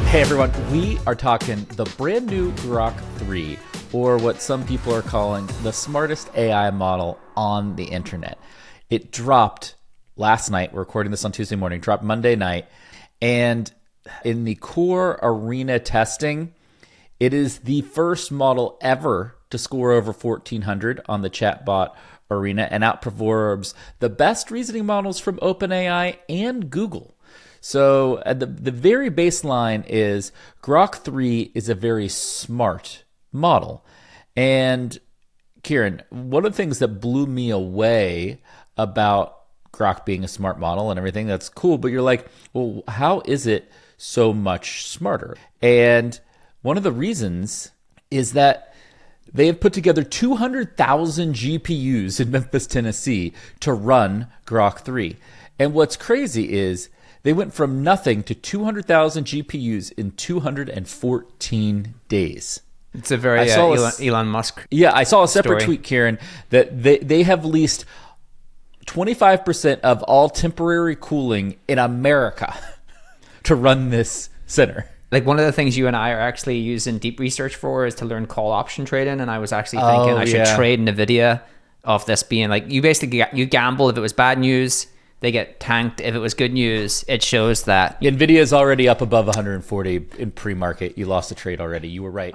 Hey everyone, we are talking the brand new Grok 3, or what some people are calling the smartest AI model on the internet. It dropped last night. We're recording this on Tuesday morning, dropped Monday night. And in the core arena testing, it is the first model ever to score over 1400 on the chatbot arena and outperforms the best reasoning models from OpenAI and Google. So the very baseline is Grok 3 is a very smart model. And Kieran, one of the things that blew me away about Grok being a smart model and everything, that's cool, but you're like, well, how is it so much smarter? And one of the reasons is that they have put together 200,000 GPUs in Memphis, Tennessee to run Grok 3. And what's crazy is they went from nothing to 200,000 GPUs in 214 days. It's a very Elon Musk. Yeah, I saw a separate story. tweet, Kieran, that they have leased 25% of all temporary cooling in America to run this center. Like one of the things you and I are actually using deep research for is to learn call option trading. And I was actually thinking I should trade NVIDIA off this being like, you basically, you gamble if it was bad news, they get tanked. If it was good news, it shows that NVIDIA is already up above 140 in pre-market. You lost a trade already. You were right.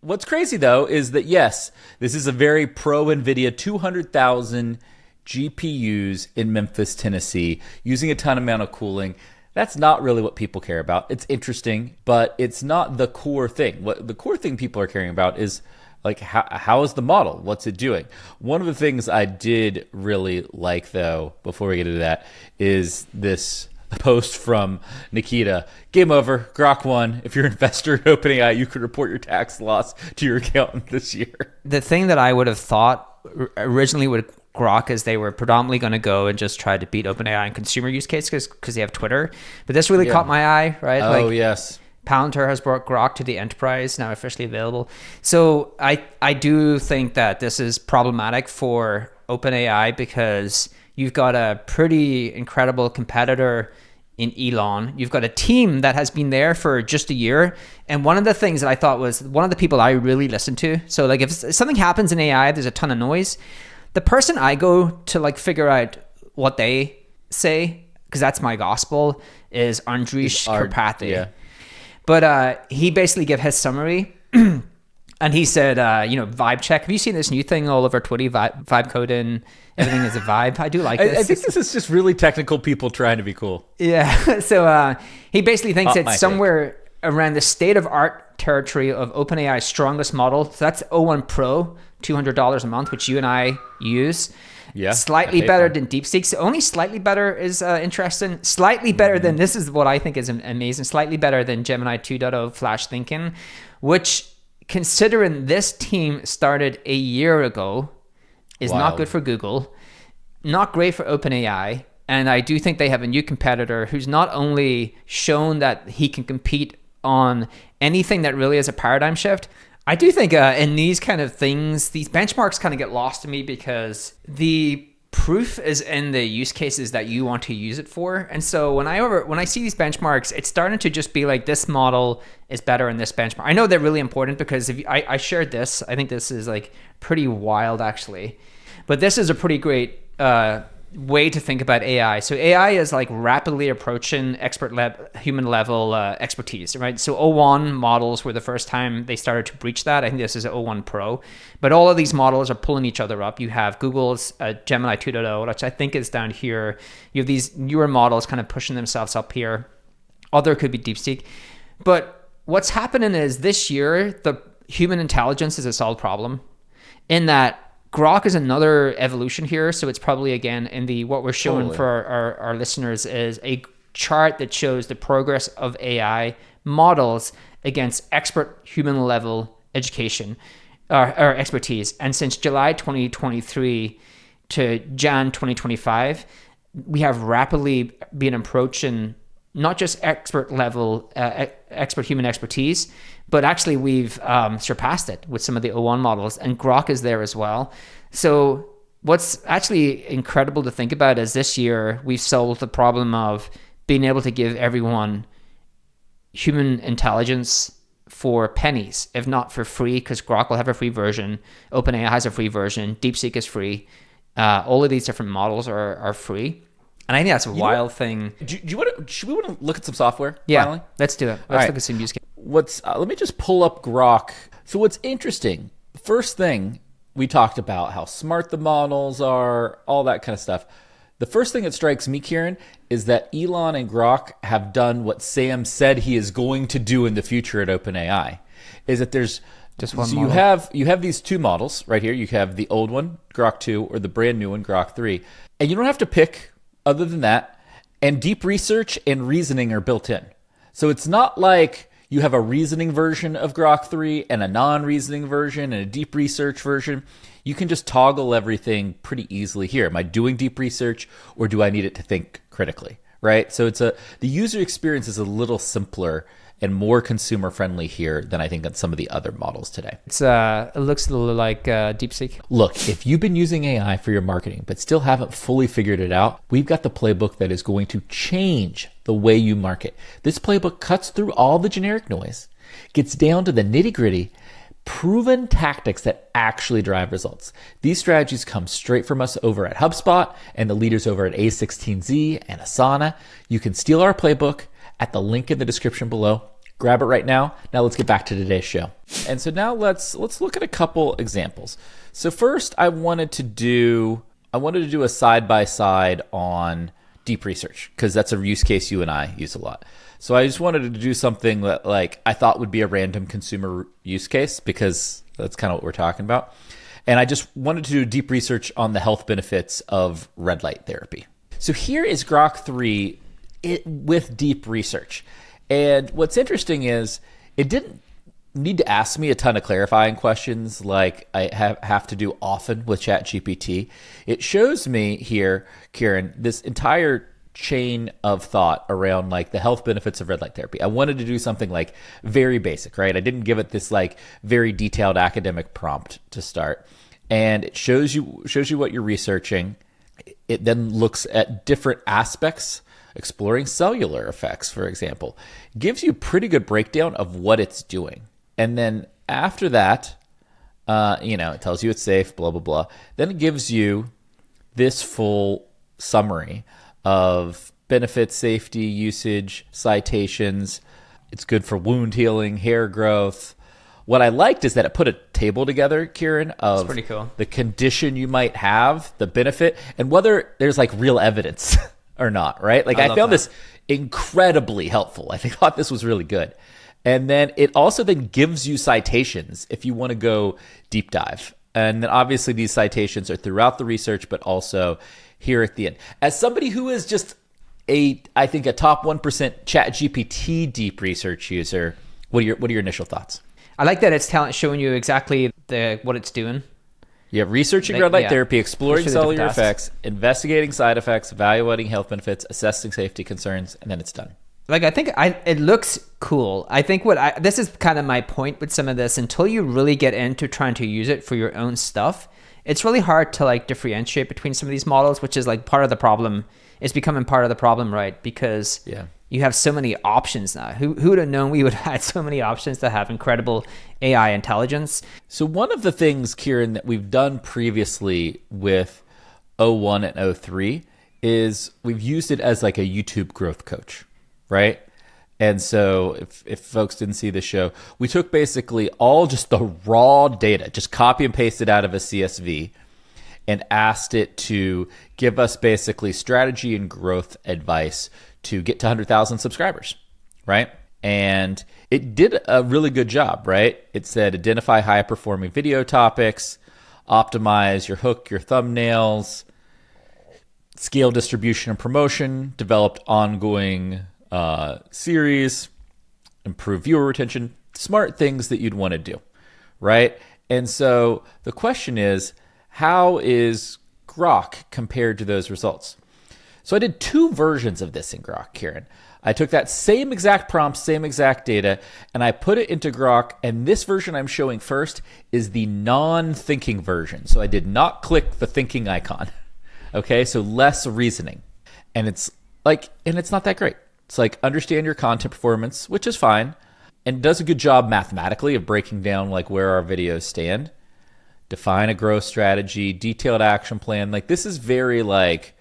What's crazy, though, is that, yes, this is a very pro-NVIDIA 200,000 GPUs in Memphis, Tennessee, using a ton amount of cooling. That's not really what people care about. It's interesting, but it's not the core thing. What the core thing people are caring about is, like, how is the model? What's it doing? One of the things I did really like, though, before we get into that, is this post from Nikita. Game over. Grok 1. If you're an investor in OpenAI, you could report your tax loss to your accountant this year. The thing that I would have thought originally with Grok is they were predominantly going to go and just try to beat OpenAI in consumer use cases because they have Twitter. But this really caught my eye, right? Oh, yes. Palantir has brought Grok to the enterprise, now officially available. So I do think that this is problematic for OpenAI because you've got a pretty incredible competitor in Elon. You've got a team that has been there for just a year. And one of the things that I thought was one of the people I really listen to. So like if something happens in AI, there's a ton of noise. The person I go to like figure out what they say, because that's my gospel, is Andrish Karpathy. Yeah. But he basically gave his summary, and he said, vibe check. Have you seen this new thing all over Twitter? Vibe coding, everything is a vibe. I do like this. I think this is just really technical people trying to be cool. Yeah. So he basically thinks it's somewhere around the state-of-art territory of OpenAI's strongest model. So that's O1 Pro, $200 a month, which you and I use. Yeah, slightly better than DeepSeek. So only slightly better is interesting. Slightly better than, this is what I think is amazing, slightly better than Gemini 2.0 Flash Thinking, which, considering this team started a year ago, is not good for Google, not great for OpenAI. And I do think they have a new competitor who's not only shown that he can compete on anything that really is a paradigm shift. I do think in these kind of things, these benchmarks kind of get lost to me because the proof is in the use cases that you want to use it for. And so when I see these benchmarks, it's starting to just be like, this model is better in this benchmark. I know they're really important because I shared this. I think this is like pretty wild actually, but this is a pretty great way to think about AI. So AI is like rapidly approaching human level expertise, right? So O1 models were the first time they started to breach that. I think this is O1 Pro, but all of these models are pulling each other up. You have Google's Gemini 2.0, which I think is down here. You have these newer models kind of pushing themselves up here. Other could be DeepSeek. But what's happening is this year, the human intelligence is a solved problem in that Grok is another evolution here. So it's probably, again, in the what we're showing for our listeners is a chart that shows the progress of AI models against expert human level education or expertise. And since July 2023 to Jan 2025, we have rapidly been approaching not just expert level, expert human expertise, but actually we've surpassed it with some of the O1 models, and Grok is there as well. So what's actually incredible to think about is this year we've solved the problem of being able to give everyone human intelligence for pennies, if not for free, because Grok will have a free version, OpenAI has a free version, DeepSeek is free. All of these different models are free. And I think that's a wild thing. Should we want to look at some software? Yeah, finally? Let's do it. Let's look at some use cases. Let me just pull up Grok. So what's interesting, first thing, we talked about how smart the models are, all that kind of stuff. The first thing that strikes me, Kieran, is that Elon and Grok have done what Sam said he is going to do in the future at OpenAI. Is that there's just one so model. you have these two models right here. You have the old one, Grok 2, or the brand new one, Grok 3. And you don't have to pick other than that. And deep research and reasoning are built in. So it's not like you have a reasoning version of Grok 3 and a non-reasoning version and a deep research version. You can just toggle everything pretty easily here. Am I doing deep research or do I need it to think critically, right? So the user experience is a little simpler and more consumer friendly here than I think on some of the other models today. It looks a little like DeepSeek. Look, if you've been using AI for your marketing but still haven't fully figured it out, we've got the playbook that is going to change the way you market. This playbook cuts through all the generic noise, gets down to the nitty-gritty, proven tactics that actually drive results. These strategies come straight from us over at HubSpot and the leaders over at A16Z and Asana. You can steal our playbook at the link in the description below. Grab it right now. Now let's get back to today's show. And so now let's look at a couple examples. So first I wanted to do a side-by-side on deep research because that's a use case you and I use a lot. So I just wanted to do something that like I thought would be a random consumer use case because that's kind of what we're talking about. And I just wanted to do deep research on the health benefits of red light therapy. So here is Grok 3 with deep research. And what's interesting is it didn't need to ask me a ton of clarifying questions like I have to do often with ChatGPT. It shows me here, Kieran, this entire chain of thought around like the health benefits of red light therapy. I wanted to do something like very basic, right? I didn't give it this like very detailed academic prompt to start. And it shows you what you're researching. It then looks at different aspects, exploring cellular effects, for example. Gives you a pretty good breakdown of what it's doing. And then after that, it tells you it's safe, blah, blah, blah. Then it gives you this full summary of benefits, safety, usage, citations. It's good for wound healing, hair growth. What I liked is that it put a table together, Kieran, of pretty cool. The condition you might have, the benefit, and whether there's like real evidence or not, right? Like I found this incredibly helpful. I thought this was really good. And then it also then gives you citations if you want to go deep dive. And then obviously these citations are throughout the research, but also here at the end. As somebody who is just I think a top 1% ChatGPT deep research user, what are your initial thoughts? I like that it's showing you exactly what it's doing. Yeah, researching red light therapy, exploring cellular effects, investigating side effects, evaluating health benefits, assessing safety concerns, and then it's done. Like I think it looks cool. I think this is kind of my point with some of this. Until you really get into trying to use it for your own stuff, it's really hard to like differentiate between some of these models, which is like part of the problem. It's becoming part of the problem, right? Because you have so many options now. Who would have known we would have had so many options to have incredible AI intelligence? So one of the things, Kieran, that we've done previously with O1 and O3 is we've used it as like a YouTube growth coach, right? And so if folks didn't see the show, we took basically all just the raw data, just copy and paste it out of a CSV and asked it to give us basically strategy and growth advice to get to 100,000 subscribers, right? And it did a really good job, right? It said identify high performing video topics, optimize your hook, your thumbnails, scale distribution and promotion, developed ongoing series, improve viewer retention, smart things that you'd want to do, right? And so the question is, how is Grok compared to those results? So I did two versions of this in Grok, Kieran. I took that same exact prompt, same exact data, and I put it into Grok, and this version I'm showing first is the non-thinking version. So I did not click the thinking icon. Okay, so less reasoning. And it's like, and it's not that great. It's like, understand your content performance, which is fine, and does a good job mathematically of breaking down like where our videos stand. Define a growth strategy, detailed action plan. Like, this is very like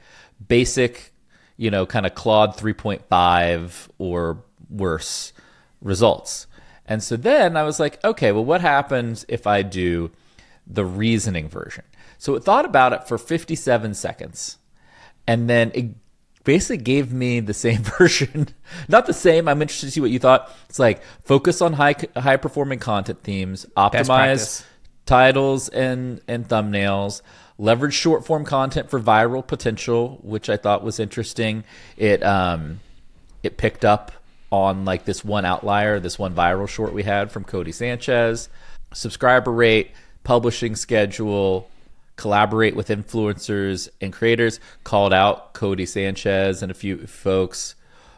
basic, kind of Claude 3.5 or worse results. And so then I was like, okay, well, what happens if I do the reasoning version? So it thought about it for 57 seconds. And then it basically gave me the same version. Not the same. I'm interested to see what you thought. It's like, focus on high performing content themes, optimize titles and thumbnails, leverage short form content for viral potential, which I thought was interesting. It picked up on like this one outlier, this one viral short we had from Cody Sanchez. Subscriber rate, publishing schedule, collaborate with influencers and creators. Called out Cody Sanchez and a few folks.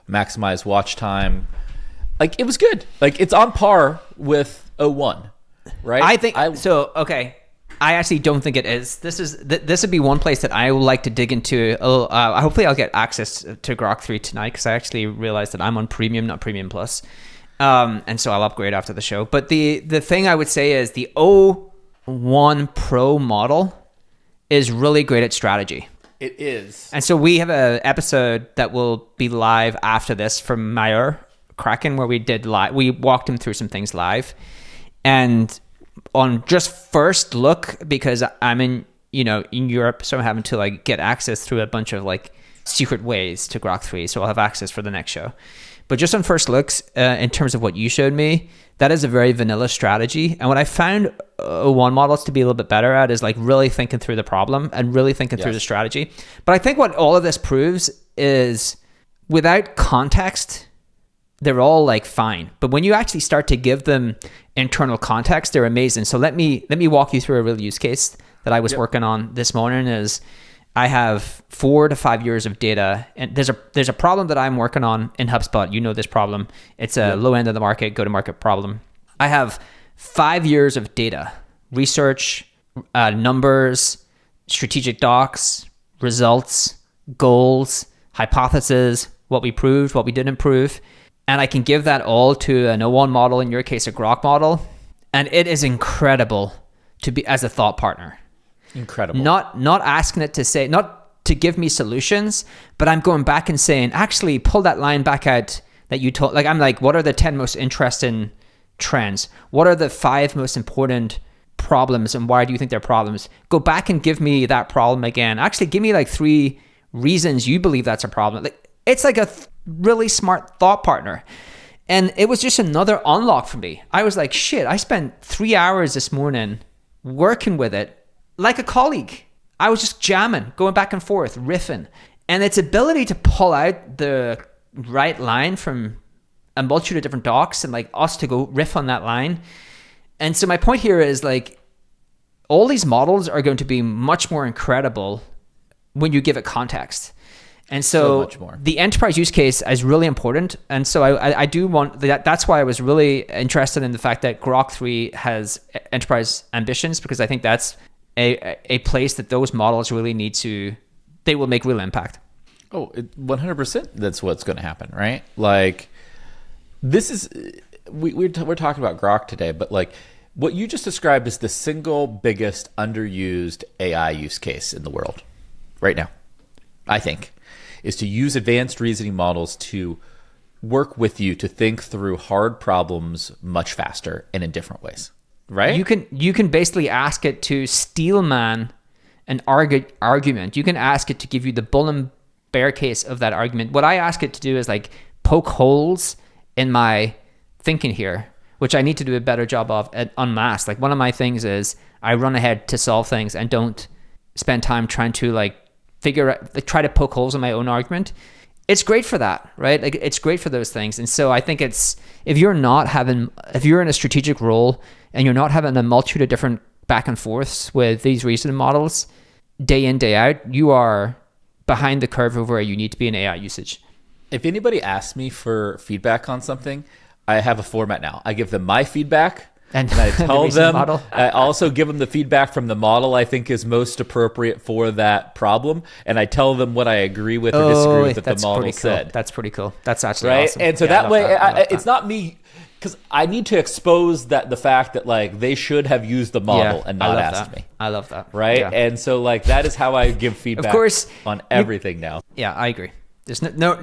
Maximize watch time. Like, it was good. Like, it's on par with O1, right? I think so. Okay, I actually don't think it is. This would be one place that I would like to dig into. Hopefully, I'll get access to Grok 3 tonight, because I actually realized that I'm on Premium, not Premium Plus, and so I'll upgrade after the show. But the thing I would say is the O1 Pro model is really great at strategy. It is. And so we have an episode that will be live after this from Meyer Kraken, where we walked him through some things live. And on just first look, because I'm in Europe, so I'm having to like get access through a bunch of like secret ways to Grok 3, so I'll have access for the next show. But just on first looks, in terms of what you showed me, that is a very vanilla strategy. And what I found O1 models to be a little bit better at is like really thinking through the problem and really thinking through the strategy. But I think what all of this proves is, without context, they're all like fine. But when you actually start to give them internal context, they're amazing. So let me walk you through a real use case that I was working on this morning. Is I have 4 to 5 years of data, and there's a problem that I'm working on in HubSpot. You know this problem. It's a low end of the market, go-to-market problem. I have 5 years of data, research, numbers, strategic docs, results, goals, hypotheses, what we proved, what we didn't prove. And I can give that all to an O1 model, in your case, a Grok model. And it is incredible to be as a thought partner. Incredible. Not asking it to say, not to give me solutions, but I'm going back and saying, actually pull that line back out that you told. Like, I'm like, what are the 10 most interesting trends? What are the 5 most important problems, and why do you think they're problems? Go back and give me that problem again. Actually, give me like 3 reasons you believe that's a problem. Like, it's like a really smart thought partner. And it was just another unlock for me. I was like, shit, I spent 3 hours this morning working with it like a colleague. I was just jamming, going back and forth, riffing. And its ability to pull out the right line from a multitude of different docs and like us to go riff on that line. And so my point here is, like, all these models are going to be much more incredible when you give it context. And so much more. The enterprise use case is really important. And so I do want that. That's why I was really interested in the fact that Grok 3 has enterprise ambitions, because I think that's a place that those models really need to, they will make real impact. Oh, 100% that's what's going to happen, right? Like, this is, we're talking about Grok today, but like what you just described is the single biggest underused AI use case in the world right now, I think, is to use advanced reasoning models to work with you to think through hard problems much faster and in different ways, right? You can basically ask it to steelman an argument. You can ask it to give you the bull and bear case of that argument. What I ask it to do is like poke holes in my thinking here, which I need to do a better job of at unmasked. Like, one of my things is I run ahead to solve things and don't spend time trying to like figure out, like, try to poke holes in my own argument. It's great for that, right? Like, it's great for those things. And so I think it's, if you're in a strategic role and you're not having a multitude of different back and forths with these reasoning models day in, day out, you are behind the curve of where you need to be in AI usage. If anybody asks me for feedback on something, I have a format now. I give them my feedback, And I tell them, model. I also give them the feedback from the model I think is most appropriate for that problem. And I tell them what I agree with or disagree with that the model said. That's pretty cool. That's actually right. awesome. And so that way, it's not me, because I need to expose the fact that like they should have used the model and not asked me. I love that. Right. Yeah. And so like that is how I give feedback of course, on everything now. Yeah, I agree. There's no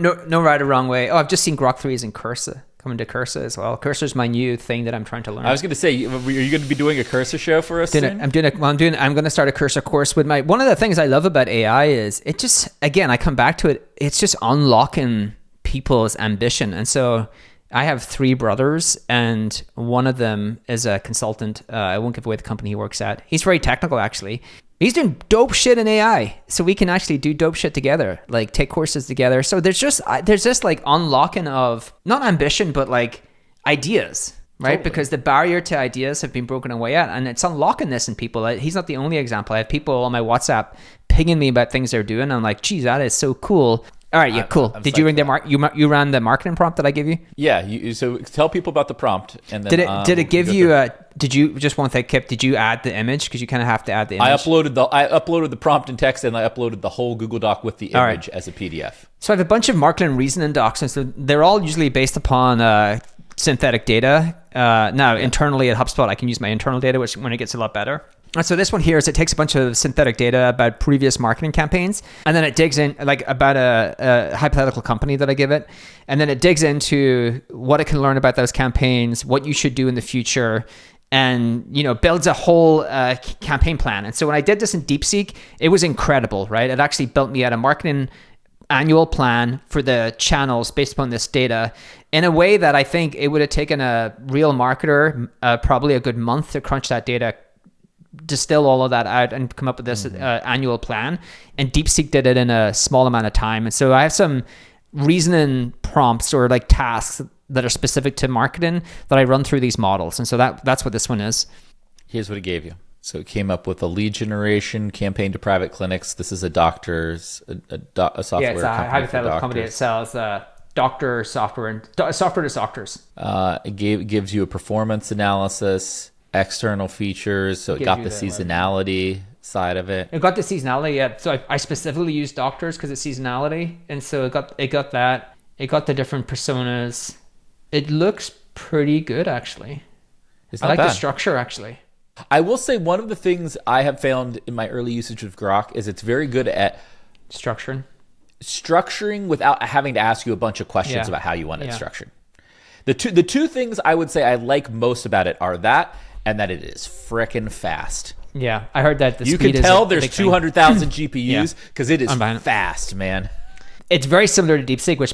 right or wrong way. Oh, I've just seen Grok 3 is in Cursor. Coming to Cursor as well. Cursor is my new thing that I'm trying to learn. I was going to say, are you going to be doing a Cursor show for us soon? I'm going to start a Cursor course with one of the things I love about AI is it just, again, I come back to it. It's just unlocking people's ambition. And so I have 3 brothers, and one of them is a consultant. I won't give away the company he works at. He's very technical, actually. He's doing dope shit in AI, so we can actually do dope shit together, like take courses together. So there's just like unlocking of not ambition, but like ideas, right? Totally. Because the barrier to ideas have been broken away at, and it's unlocking this in people. He's not the only example. I have people on my WhatsApp pinging me about things they're doing. And I'm like, geez, that is so cool. All right, yeah, cool. Did you ring you ran the marketing prompt that I gave you? Yeah, so tell people about the prompt, and then did it give you did you just one thing, Kipp? Did you add the image, because you kind of have to add the image? I uploaded the prompt in text, and I uploaded the whole Google Doc with the image as a PDF. So I have a bunch of marketing reasoning docs, and so they're all usually based upon synthetic data. Internally at HubSpot, I can use my internal data, which when it gets a lot better. And so this one here is it takes a bunch of synthetic data about previous marketing campaigns, and then it digs in like about a hypothetical company that I give it, and then it digs into what it can learn about those campaigns, what you should do in the future, and builds a whole campaign plan. And so when I did this in DeepSeek, it was incredible, right? It actually built me out a marketing annual plan for the channels based upon this data in a way that I think it would have taken a real marketer probably a good month to crunch that data, distill all of that out, and come up with this annual plan. And DeepSeek did it in a small amount of time. And so I have some reasoning prompts or like tasks that are specific to marketing that I run through these models. And so that's what this one is. Here's what it gave you. So it came up with a lead generation campaign to private clinics. This is a software company. It's a hypothetical company that sells doctor software and software to doctors. It gives you a performance analysis, external features. So it got the seasonality side of it. It got the seasonality. Yeah. So I specifically used doctors because it's seasonality, and so it got that. It got the different personas. It looks pretty good, actually. I like the structure, actually. I will say one of the things I have found in my early usage of Grok is it's very good at structuring without having to ask you a bunch of questions about how you want it structured. The two things I would say I like most about it are that, and that it is frickin' fast. Yeah, I heard that. You can tell there's 200,000 GPUs because it is fast, man. It's very similar to DeepSeek, which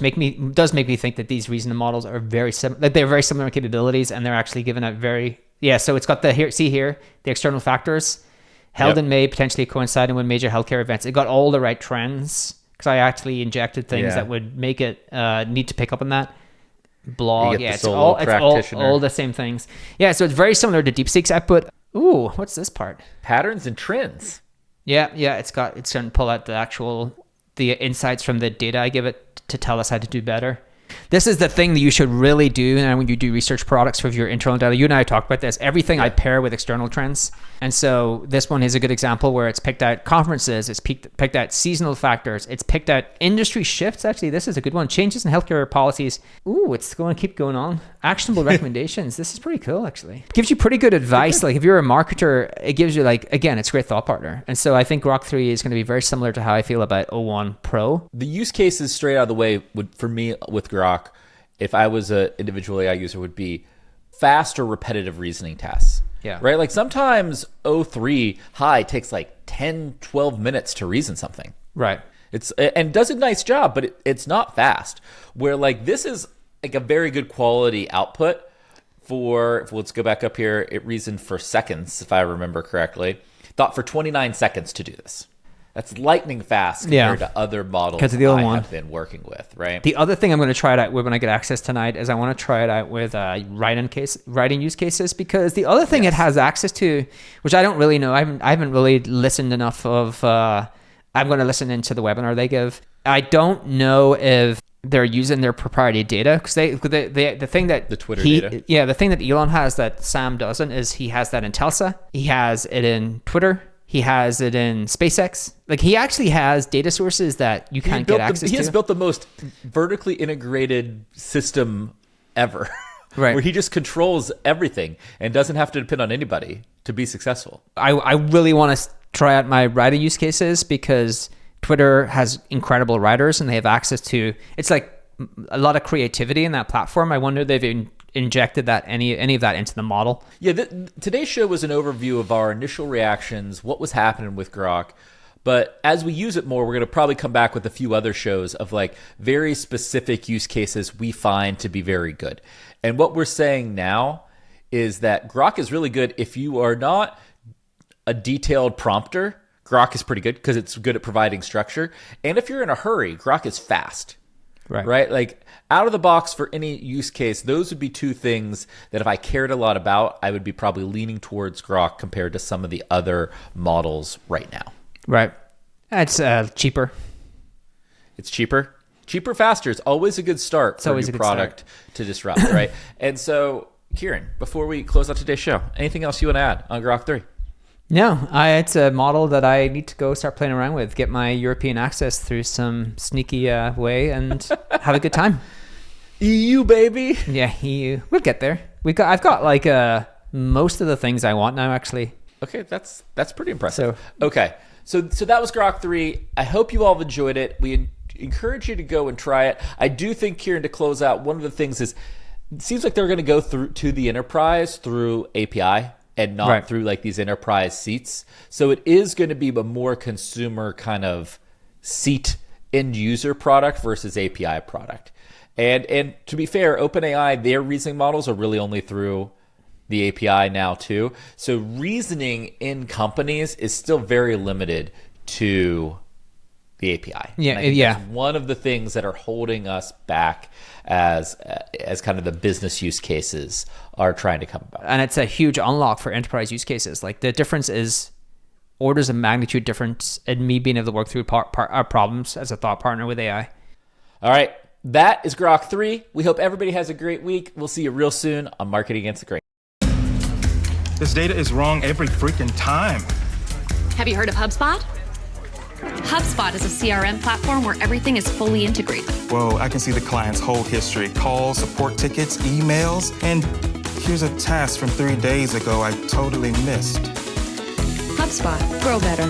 does make me think that these reasoning models are very similar. Like they're very similar in capabilities, and they're actually given a very So it's got the external factors held in May, potentially coinciding with major healthcare events. It got all the right trends because I actually injected things that would make it need to pick up on that. Blog, it's all the same things. Yeah, so it's very similar to DeepSeek's output. Ooh, what's this part? Patterns and trends. Yeah, it's going to pull out the insights from the data I give it to tell us how to do better. This is the thing that you should really do when you do research products for your internal data. You and I talked about this. Everything I pair with external trends. And so this one is a good example where it's picked out conferences, it's picked out seasonal factors, it's picked out industry shifts. Actually, this is a good one. Changes in healthcare policies. Ooh, it's going to keep going on. Actionable recommendations. This is pretty cool, actually. It gives you pretty good advice. Like if you're a marketer, it gives you again, it's a great thought partner. And so I think Grok 3 is going to be very similar to how I feel about O1 Pro. The use cases straight out of the way for me with Grok, if I was an individual AI user, would be fast or repetitive reasoning tasks. Yeah. Right? Like sometimes O3 high takes like 10, 12 minutes to reason something. Right. And does a nice job, but it's not fast. Where like this is like a very good quality output for, let's go back up here. It reasoned for seconds, if I remember correctly. Thought for 29 seconds to do this. That's lightning fast compared to other models have been working with, right? The other thing I'm going to try it out with when I get access tonight is I want to try it out with writing use cases, because the other thing it has access to, which I don't really know, I haven't really listened enough of. I'm going to listen into the webinar they give. I don't know if they're using their proprietary data, because the thing that the Twitter data. Yeah, the thing that Elon has that Sam doesn't is he has that in Telsa, he has it in Twitter, he has it in SpaceX. Like, he actually has data sources that you can't get access to. He has built the most vertically integrated system ever. Right. Where he just controls everything and doesn't have to depend on anybody to be successful. I really want to try out my writing use cases, because Twitter has incredible writers and they have access to, it's like a lot of creativity in that platform. I wonder if they've injected that any of that into the model. Yeah, today's show was an overview of our initial reactions, what was happening with Grok. But as we use it more, we're going to probably come back with a few other shows of like very specific use cases we find to be very good. And what we're saying now is that Grok is really good if you are not a detailed prompter. Grok is pretty good because it's good at providing structure. And if you're in a hurry, Grok is fast. Right? Like, out of the box for any use case, those would be two things that if I cared a lot about, I would be probably leaning towards Grok compared to some of the other models right now. Right. It's cheaper. It's cheaper. Cheaper, faster. It's always a good start for a new product to disrupt, right? And so, Kieran, before we close out today's show, anything else you want to add on Grok 3? No, it's a model that I need to go start playing around with, get my European access through some sneaky way, and have a good time. EU, baby. Yeah, EU. We'll get there. I've got like most of the things I want now, actually. Okay, that's pretty impressive. Okay, so that was Grok 3. I hope you all have enjoyed it. We encourage you to go and try it. I do think, Kieran, to close out, one of the things is, it seems like they're going to go through to the enterprise through API. And not through like these enterprise seats. So it is going to be a more consumer kind of seat end user product versus API product. And to be fair, OpenAI, their reasoning models are really only through the API now too. So reasoning in companies is still very limited to the API. Yeah. That's one of the things that are holding us back as kind of the business use cases are trying to come about. And it's a huge unlock for enterprise use cases. Like, the difference is orders of magnitude difference in me being able to work through our problems as a thought partner with AI. All right. That is Grok 3. We hope everybody has a great week. We'll see you real soon on Marketing Against the Grain. This data is wrong every freaking time. Have you heard of HubSpot? HubSpot is a CRM platform where everything is fully integrated. Whoa, I can see the client's whole history, calls, support tickets, emails, and here's a task from 3 days ago I totally missed. HubSpot. Grow better.